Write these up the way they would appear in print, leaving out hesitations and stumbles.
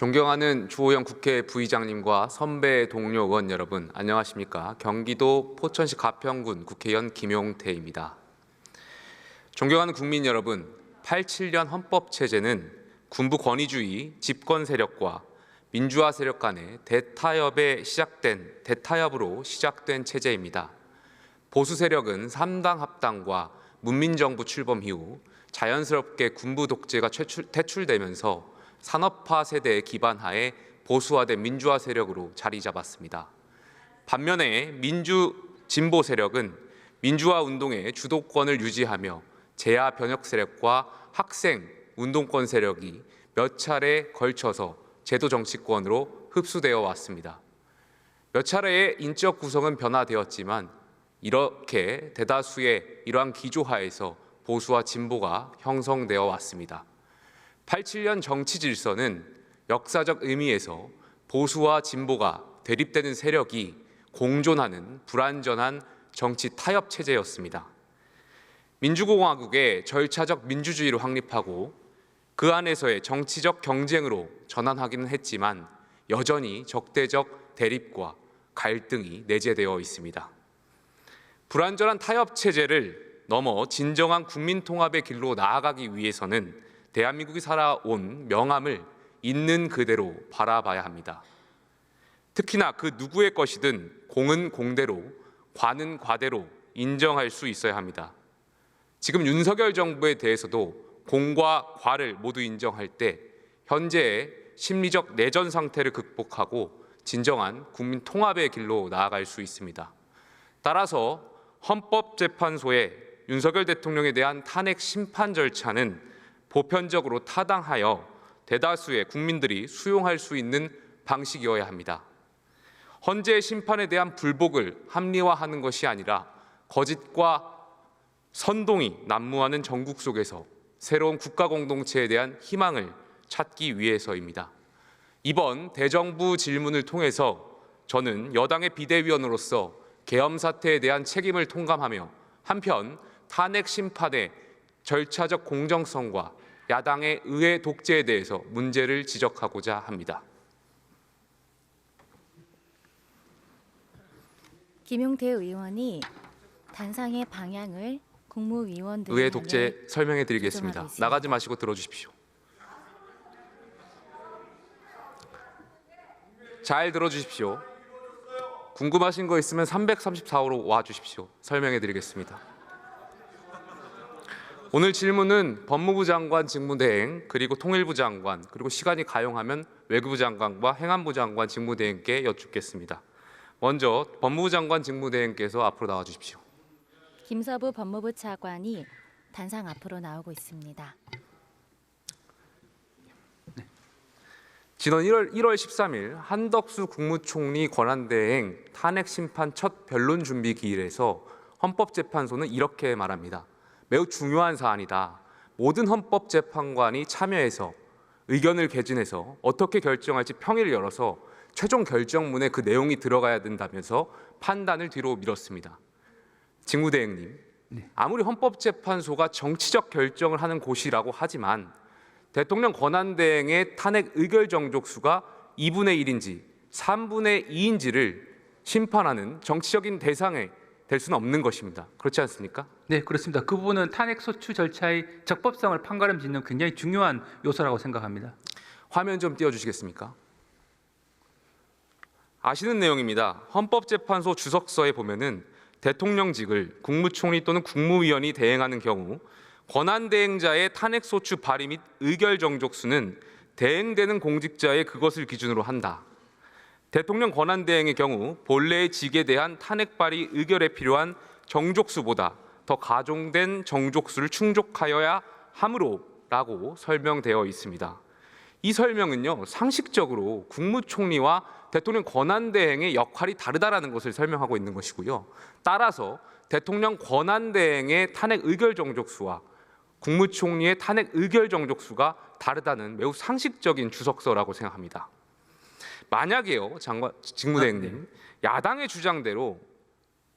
존경하는 주호영 국회 부의장님과 선배 동료 의원 여러분, 안녕하십니까? 경기도 포천시 가평군 국회의원 김용태입니다. 존경하는 국민 여러분, 87년 헌법체제는 군부 권위주의 집권 세력과 민주화 세력 간의 대타협으로 시작된 체제입니다. 보수 세력은 3당 합당과 문민정부 출범 이후 자연스럽게 군부 독재가 퇴출되면서 산업화 세대의 기반하에 보수화된 민주화 세력으로 자리 잡았습니다. 반면에 진보 세력은 민주화 운동의 주도권을 유지하며 재야 변혁 세력과 학생 운동권 세력이 몇 차례 걸쳐서 제도 정치권으로 흡수되어 왔습니다. 몇 차례의 인적 구성은 변화되었지만 이렇게 대다수의 이러한 기조하에서 보수와 진보가 형성되어 왔습니다. 87년 정치 질서는 역사적 의미에서 보수와 진보가 대립되는 세력이 공존하는 불완전한 정치 타협 체제였습니다. 민주공화국의 절차적 민주주의를 확립하고 그 안에서의 정치적 경쟁으로 전환하기는 했지만 여전히 적대적 대립과 갈등이 내재되어 있습니다. 불완전한 타협 체제를 넘어 진정한 국민 통합의 길로 나아가기 위해서는 대한민국이 살아온 명암을 있는 그대로 바라봐야 합니다. 특히나 그 누구의 것이든 공은 공대로, 과는 과대로 인정할 수 있어야 합니다. 지금 윤석열 정부에 대해서도 공과 과를 모두 인정할 때 현재의 심리적 내전 상태를 극복하고 진정한 국민 통합의 길로 나아갈 수 있습니다. 따라서 헌법재판소의 윤석열 대통령에 대한 탄핵 심판 절차는 보편적으로 타당하여 대다수의 국민들이 수용할 수 있는 방식이어야 합니다. 헌재의 심판에 대한 불복을 합리화하는 것이 아니라 거짓과 선동이 난무하는 전국 속에서 새로운 국가 공동체에 대한 희망을 찾기 위해서입니다. 이번 대정부 질문을 통해서 저는 여당의 비대위원으로서 계엄 사태에 대한 책임을 통감하며 한편 탄핵 심판의 절차적 공정성과 야당의 의회 독재에 대해서 문제를 지적하고자 합니다. 김용태 의원이 단상의 방향을 국무위원들에 의회 독재 설명해 드리겠습니다. 나가지 마시고 들어주십시오. 잘 들어주십시오. 궁금하신 거 있으면 334호로 와주십시오. 설명해 드리겠습니다. 오늘 질문은 법무부 장관 직무대행, 그리고 통일부 장관, 그리고 시간이 가용하면 외교부 장관과 행안부 장관 직무대행께 여쭙겠습니다. 먼저 법무부 장관 직무대행께서 앞으로 나와 주십시오. 김서부 법무부 차관이 단상 앞으로 나오고 있습니다. 지난 1월 13일 한덕수 국무총리 권한대행 탄핵 심판 첫 변론 준비 기일에서 헌법재판소는 이렇게 말합니다. 매우 중요한 사안이다. 모든 헌법재판관이 참여해서 의견을 개진해서 어떻게 결정할지 평의를 열어서 최종 결정문에 그 내용이 들어가야 된다면서 판단을 뒤로 미뤘습니다. 직무대행님, 아무리 헌법재판소가 정치적 결정을 하는 곳이라고 하지만 대통령 권한대행의 탄핵 의결 정족수가 2분의 1인지 3분의 2인지를 심판하는 정치적인 대상에 될 수는 없는 것입니다. 그렇지 않습니까? 네, 그렇습니다. 그 부분은 탄핵 소추 절차의 적법성을 판가름짓는 굉장히 중요한 요소라고 생각합니다. 화면 좀 띄워주시겠습니까? 아시는 내용입니다. 헌법재판소 주석서에 보면은 대통령직을 국무총리 또는 국무위원이 대행하는 경우 권한대행자의 탄핵소추 발의 및 의결 정족수는 대행되는 공직자의 그것을 기준으로 한다. 대통령 권한대행의 경우 본래의 직에 대한 탄핵 발의 의결에 필요한 정족수보다 더 가중된 정족수를 충족하여야 하므로라고 설명되어 있습니다. 이 설명은요, 상식적으로 국무총리와 대통령 권한대행의 역할이 다르다라는 것을 설명하고 있는 것이고요. 따라서 대통령 권한대행의 탄핵 의결 정족수와 국무총리의 탄핵 의결 정족수가 다르다는 매우 상식적인 주석서라고 생각합니다. 만약에요, 직무대행님, 야당의 주장대로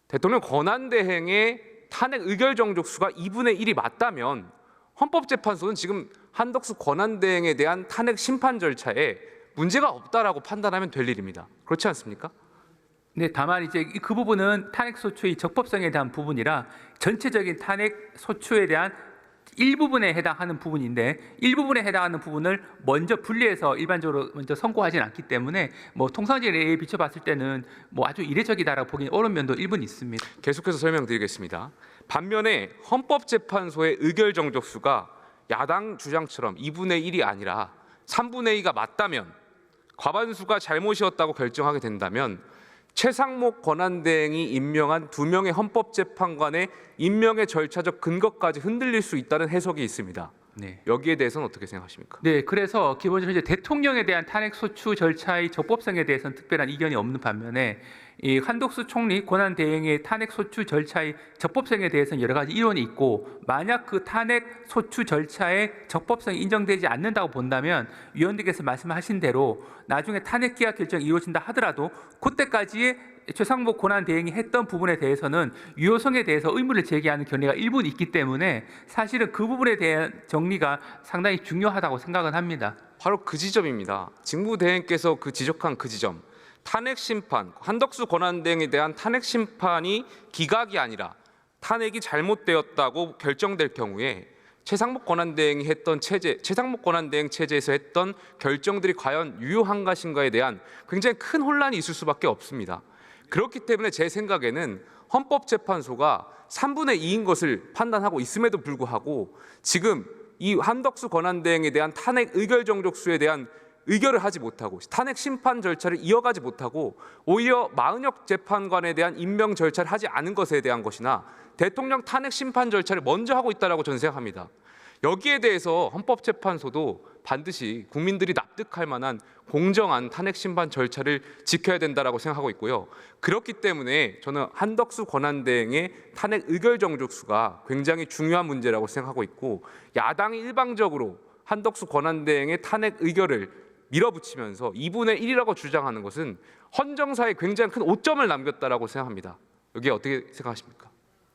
대통령 권한대행의 탄핵 의결 정족수가 2분의 1이 맞다면 헌법재판소는 지금 한덕수 권한대행에 대한 탄핵 심판 절차에 문제가 없다라고 판단하면 될 일입니다. 그렇지 않습니까? 네, 다만 이제 그 부분은 탄핵 소추의 적법성에 대한 부분이라 전체적인 탄핵 소추에 대한 일부분에 해당하는 부분인데 일부분에 해당하는 부분을 먼저 분리해서 일반적으로 먼저 선고하진 않기 때문에 뭐 통상적인 예에 비춰봤을 때는 뭐 아주 이례적이다라고 보기는 어려운 면도 일부는 있습니다. 계속해서 설명드리겠습니다. 반면에 헌법재판소의 의결 정족수가 야당 주장처럼 2분의 1이 아니라 3분의 2가 맞다면, 과반수가 잘못이었다고 결정하게 된다면 최상목 권한대행이 임명한 2명의 헌법재판관의 임명의 절차적 근거까지 흔들릴 수 있다는 해석이 있습니다. 네. 여기에 대해서는 어떻게 생각하십니까? 네, 그래서 기본적으로 이제 대통령에 대한 탄핵 소추 절차의 적법성에 대해서는 특별한 이견이 없는 반면에 이 한덕수 총리 권한 대행의 탄핵 소추 절차의 적법성에 대해서는 여러 가지 이론이 있고, 만약 그 탄핵 소추 절차의 적법성이 인정되지 않는다고 본다면 위원님께서 말씀하신 대로 나중에 탄핵 기각 결정이 이루어진다 하더라도 그때까지의 최상목 권한 대행이 했던 부분에 대해서는 유효성에 대해서 의문을 제기하는 견해가 일부 있기 때문에 사실은 그 부분에 대한 정리가 상당히 중요하다고 생각은 합니다. 바로 그 지점입니다. 직무대행께서 지적한 그 지점, 탄핵 심판, 한덕수 권한대행에 대한 탄핵 심판이 기각이 아니라 탄핵이 잘못되었다고 결정될 경우에 최상목 권한대행이 했던 체제, 최상목 권한대행 체제에서 했던 결정들이 과연 유효한 것인가에 대한 굉장히 큰 혼란이 있을 수밖에 없습니다. 그렇기 때문에 제 생각에는 헌법재판소가 3분의 2인 것을 판단하고 있음에도 불구하고 지금 이 한덕수 권한대행에 대한 탄핵 의결 정족수에 대한 의결을 하지 못하고 탄핵 심판 절차를 이어가지 못하고 오히려 마은혁 재판관에 대한 임명 절차를 하지 않은 것에 대한 것이나 대통령 탄핵 심판 절차를 먼저 하고 있다라고 저는 생각합니다. 여기에 대해서 헌법재판소도 반드시 국민들이 납득할 만한 공정한 탄핵 심판 절차를 지켜야 된다라고 생각하고 있고요. 그렇기 때문에 저는 한덕수 권한대행의 탄핵 의결 정족수가 굉장히 중요한 문제라고 생각하고 있고, 야당이 일방적으로 한덕수 권한대행의 탄핵 의결을 밀어붙이면서 2분의 1이라고 주장하는 것은 헌정사에 굉장히 큰 오점을 남겼다라고 생각합니다. 여기에 어떻게 생각하십니까?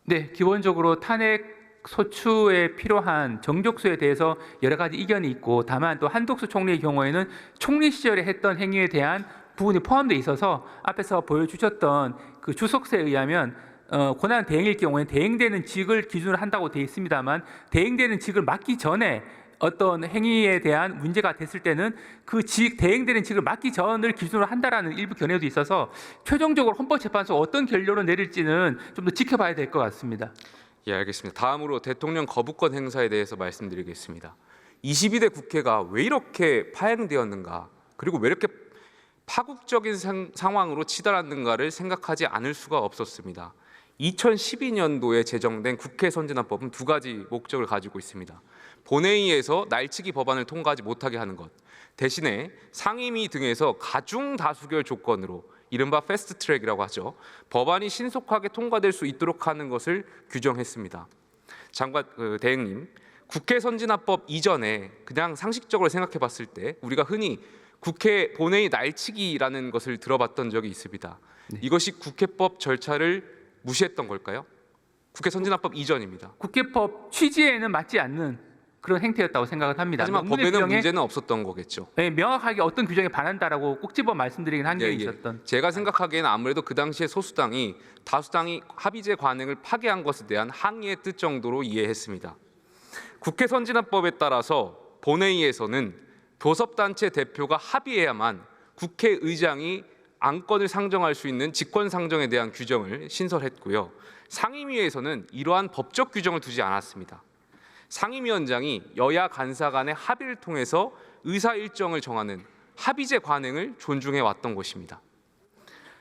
네, 기본적으로 탄핵 소추에 필요한 정족수에 대해서 여러 가지 이견이 있고, 다만 또 한덕수 총리의 경우에는 총리 시절에 했던 행위에 대한 부분이 포함되어 있어서 앞에서 보여주셨던 그 주석서에 의하면 권한 대행일 경우에 대행되는 직을 기준으로 한다고 되어 있습니다만, 대행되는 직을 맡기 전에 어떤 행위에 대한 문제가 됐을 때는 그 대행되는 직을 맡기 전을 기준으로 한다라는 일부 견해도 있어서 최종적으로 헌법재판소가 어떤 결론을 내릴지는 좀 더 지켜봐야 될 것 같습니다. 예, 알겠습니다. 다음으로 대통령 거부권 행사에 대해서 말씀드리겠습니다. 22대 국회가 왜 이렇게 파행되었는가, 그리고 왜 이렇게 파국적인 상황으로 치달았는가를 생각하지 않을 수가 없었습니다. 2012년도에 제정된 국회 선진화법은 두 가지 목적을 가지고 있습니다. 본회의에서 날치기 법안을 통과하지 못하게 하는 것, 대신에 상임위 등에서 가중 다수결 조건으로 이른바 패스트트랙이라고 하죠. 법안이 신속하게 통과될 수 있도록 하는 것을 규정했습니다. 장관 대행님, 국회 선진화법 이전에 그냥 상식적으로 생각해 봤을 때 우리가 흔히 국회 본회의 날치기라는 것을 들어봤던 적이 있습니다. 네. 이것이 국회법 절차를 무시했던 걸까요? 국회 선진화법 이전입니다. 국회법 취지에는 맞지 않는 그런 행태였다고 생각을 합니다. 하지만 법에는 문제는 없었던 거겠죠. 네, 명확하게 어떤 규정에 반한다라고 꼭 집어 말씀드리긴 한게 있었던. 제가 생각하기에는 아무래도 그 당시에 소수당이 다수당이 합의제 관행을 파괴한 것에 대한 항의의 뜻 정도로 이해했습니다. 국회 선진화법에 따라서 본회의에서는 교섭단체 대표가 합의해야만 국회의장이 안건을 상정할 수 있는 직권상정에 대한 규정을 신설했고요. 상임위에서는 이러한 법적 규정을 두지 않았습니다. 상임위원장이 여야 간사 간의 합의를 통해서 의사 일정을 정하는 합의제 관행을 존중해 왔던 것입니다.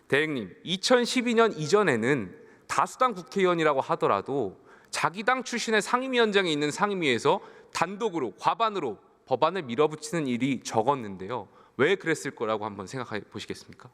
대행님, 2012년 이전에는 다수당 국회의원이라고 하더라도 자기 당 출신의 상임위원장이 있는 상임위에서 단독으로 과반으로 법안을 밀어붙이는 일이 적었는데요. 왜 그랬을 거라고 한번 생각해 보시겠습니까?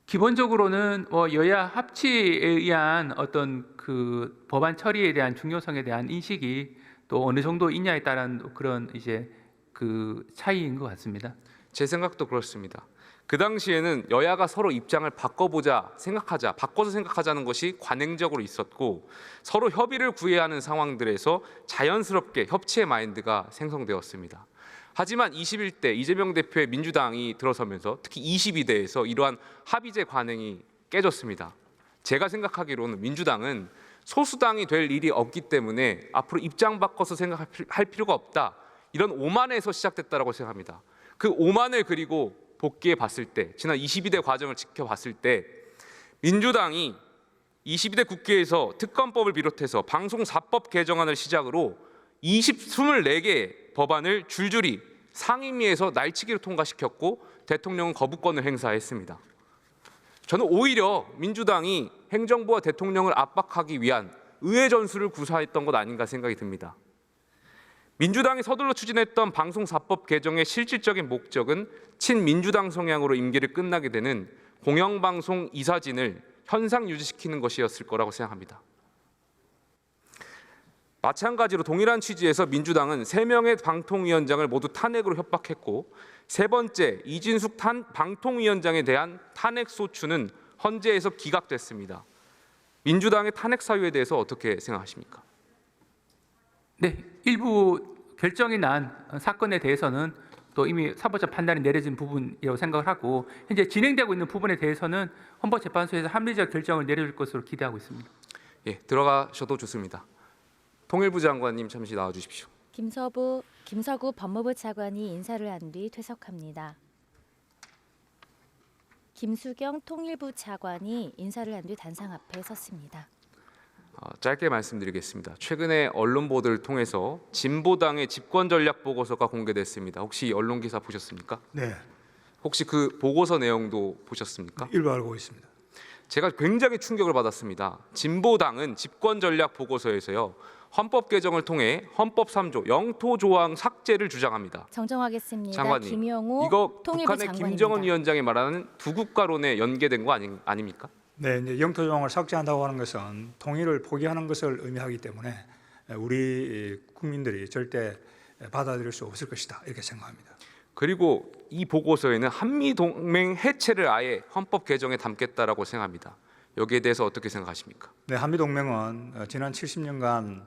기본적으로는 여야 합치에 의한 어떤 그 법안 처리에 대한 중요성에 대한 인식이 또 어느 정도 있냐에 따른 그런 이제 그 차이인 것 같습니다. 제 생각도 그렇습니다. 그 당시에는 여야가 서로 입장을 바꿔보자 생각하자, 바꿔서 생각하자는 것이 관행적으로 있었고, 서로 협의를 구해야 하는 상황들에서 자연스럽게 협치의 마인드가 생성되었습니다. 하지만 21대 이재명 대표의 민주당이 들어서면서 특히 22대에서 이러한 합의제 관행이 깨졌습니다. 제가 생각하기로는 민주당은 소수당이 될 일이 없기 때문에 앞으로 입장 바꿔서 생각할 필요가 없다. 이런 오만에서 시작됐다고 생각합니다. 그 오만을 그리고 복귀해 봤을 때, 지난 22대 과정을 지켜봤을 때 민주당이 22대 국회에서 특검법을 비롯해서 방송사법 개정안을 시작으로 24개 법안을 줄줄이 상임위에서 날치기로 통과시켰고 대통령은 거부권을 행사했습니다. 저는 오히려 민주당이 행정부와 대통령을 압박하기 위한 의회 전술을 구사했던 것 아닌가 생각이 듭니다. 민주당이 서둘러 추진했던 방송사법 개정의 실질적인 목적은 친민주당 성향으로 임기를 끝나게 되는 공영방송 이사진을 현상 유지시키는 것이었을 거라고 생각합니다. 마찬가지로 동일한 취지에서 민주당은 3명의 방통위원장을 모두 탄핵으로 협박했고 세 번째 이진숙 방통위원장에 대한 탄핵 소추는 헌재에서 기각됐습니다. 민주당의 탄핵 사유에 대해서 어떻게 생각하십니까? 네, 일부 결정이 난 사건에 대해서는 또 이미 사법적 판단이 내려진 부분이라고 생각을 하고 현재 진행되고 있는 부분에 대해서는 헌법재판소에서 합리적 결정을 내려줄 것으로 기대하고 있습니다. 예, 들어가셔도 좋습니다. 통일부 장관님 잠시 나와 주십시오. 김서구 법무부 차관이 인사를 한 뒤 퇴석합니다. 김수경 통일부 차관이 인사를 한 뒤 단상 앞에 섰습니다. 짧게 말씀드리겠습니다. 최근에 언론 보도를 통해서 진보당의 집권 전략 보고서가 공개됐습니다. 혹시 언론 기사 보셨습니까? 네, 혹시 그 보고서 내용도 보셨습니까? 일부 알고 있습니다. 제가 굉장히 충격을 받았습니다. 진보당은 집권 전략 보고서에서요. 헌법 개정을 통해 헌법 3조 영토 조항 삭제를 주장합니다. 정정하겠습니다. 장관님, 김용호 이거 통일부 북한의 장관입니다. 김정은 위원장이 말하는 두 국가론에 연계된 거 아닙니까? 네, 이제 영토 조항을 삭제한다고 하는 것은 통일을 포기하는 것을 의미하기 때문에 우리 국민들이 절대 받아들일 수 없을 것이다 이렇게 생각합니다. 그리고 이 보고서에는 한미 동맹 해체를 아예 헌법 개정에 담겠다라고 생각합니다. 여기에 대해서 어떻게 생각하십니까? 네, 한미 동맹은 지난 70년간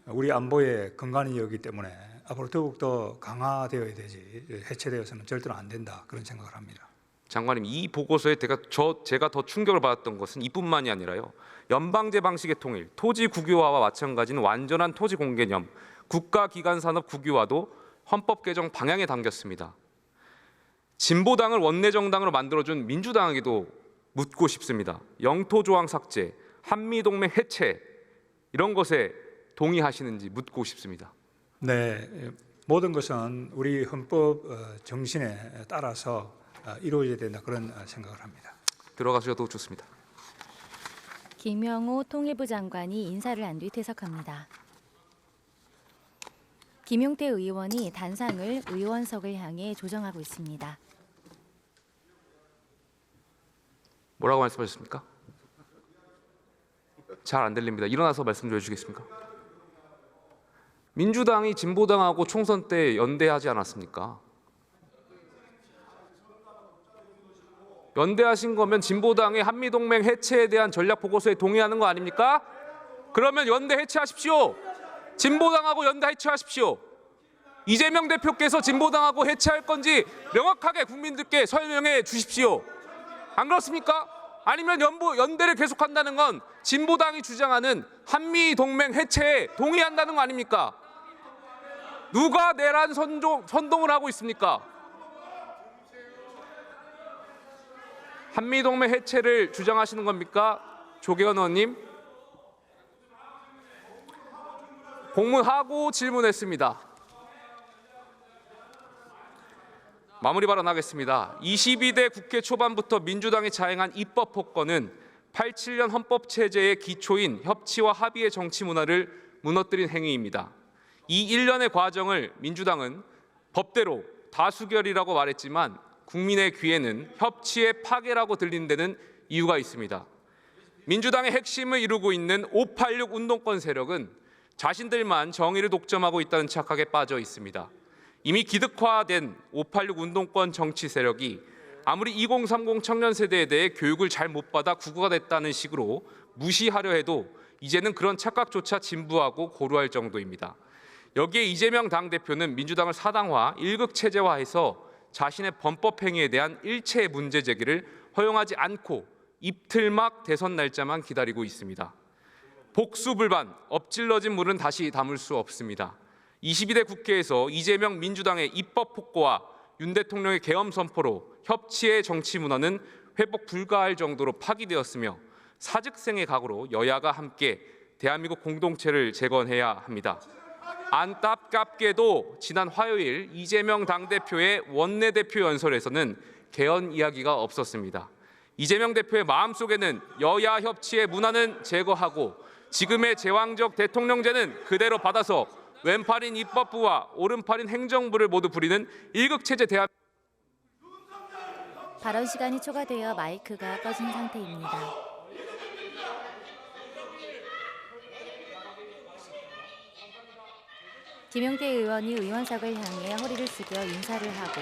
우리 안보의 근간이었기 때문에 앞으로 더욱더 강화되어야 되지 해체되어서는 절대로 안 된다 그런 생각을 합니다. 장관님, 이 보고서에 제가 더 충격을 받았던 것은 이뿐만이 아니라요. 연방제 방식의 통일, 토지 국유화와 마찬가지인 완전한 토지 공개념, 국가기관산업 국유화도 헌법 개정 방향에 담겼습니다. 진보당을 원내 정당으로 만들어준 민주당에게도 묻고 싶습니다. 영토 조항 삭제, 한미 동맹 해체 이런 것에 동의하시는지 묻고 싶습니다. 네, 모든 것은 우리 헌법 정신에 따라서 이루어져야 된다 그런 생각을 합니다. 들어가셔도 좋습니다. 김영호 통일부 장관이 인사를 한 뒤 퇴석합니다. 김용태 의원이 단상을 의원석을 향해 조정하고 있습니다. 뭐라고 말씀하셨습니까? 잘 안 들립니다. 일어나서 말씀 좀 해주시겠습니까? 민주당이 진보당하고 총선 때 연대하지 않았습니까? 연대하신 거면 진보당의 한미동맹 해체에 대한 전략 보고서에 동의하는 거 아닙니까? 그러면 연대 해체하십시오. 진보당하고 연대 해체하십시오. 이재명 대표께서 진보당하고 해체할 건지 명확하게 국민들께 설명해 주십시오. 안 그렇습니까? 아니면 연대를 계속한다는 건 진보당이 주장하는 한미동맹 해체에 동의한다는 거 아닙니까? 누가 내란 선동을 하고 있습니까? 한미동맹 해체를 주장하시는 겁니까? 조계원 의원님. 공문하고 질문했습니다. 마무리 발언하겠습니다. 22대 국회 초반부터 민주당이 자행한 입법 폭거는 87년 헌법체제의 기초인 협치와 합의의 정치 문화를 무너뜨린 행위입니다. 이 일련의 과정을 민주당은 법대로 다수결이라고 말했지만 국민의 귀에는 협치의 파괴라고 들리는 데는 이유가 있습니다. 민주당의 핵심을 이루고 있는 586 운동권 세력은 자신들만 정의를 독점하고 있다는 착각에 빠져 있습니다. 이미 기득화된 586 운동권 정치 세력이 아무리 2030 청년 세대에 대해 교육을 잘 못 받아 구구가 됐다는 식으로 무시하려 해도 이제는 그런 착각조차 진부하고 고루할 정도입니다. 여기에 이재명 당대표는 민주당을 사당화, 일극 체제화해서 자신의 범법 행위에 대한 일체의 문제 제기를 허용하지 않고 입틀막 대선 날짜만 기다리고 있습니다. 복수불반, 엎질러진 물은 다시 담을 수 없습니다. 22대 국회에서 이재명 민주당의 입법 폭거와 윤 대통령의 계엄 선포로 협치의 정치 문화는 회복 불가할 정도로 파기되었으며 사직생의 각오로 여야가 함께 대한민국 공동체를 재건해야 합니다. 안타깝게도 지난 화요일 이재명 당대표의 원내대표 연설에서는 개헌 이야기가 없었습니다. 이재명 대표의 마음속에는 여야 협치의 문화는 제거하고 지금의 제왕적 대통령제는 그대로 받아서 왼팔인 입법부와 오른팔인 행정부를 모두 부리는 일극체제 대한 발언 시간이 초과되어 마이크가 꺼진 상태입니다. 김용태 의원이 의원석을 향해 허리를 숙여 인사를 하고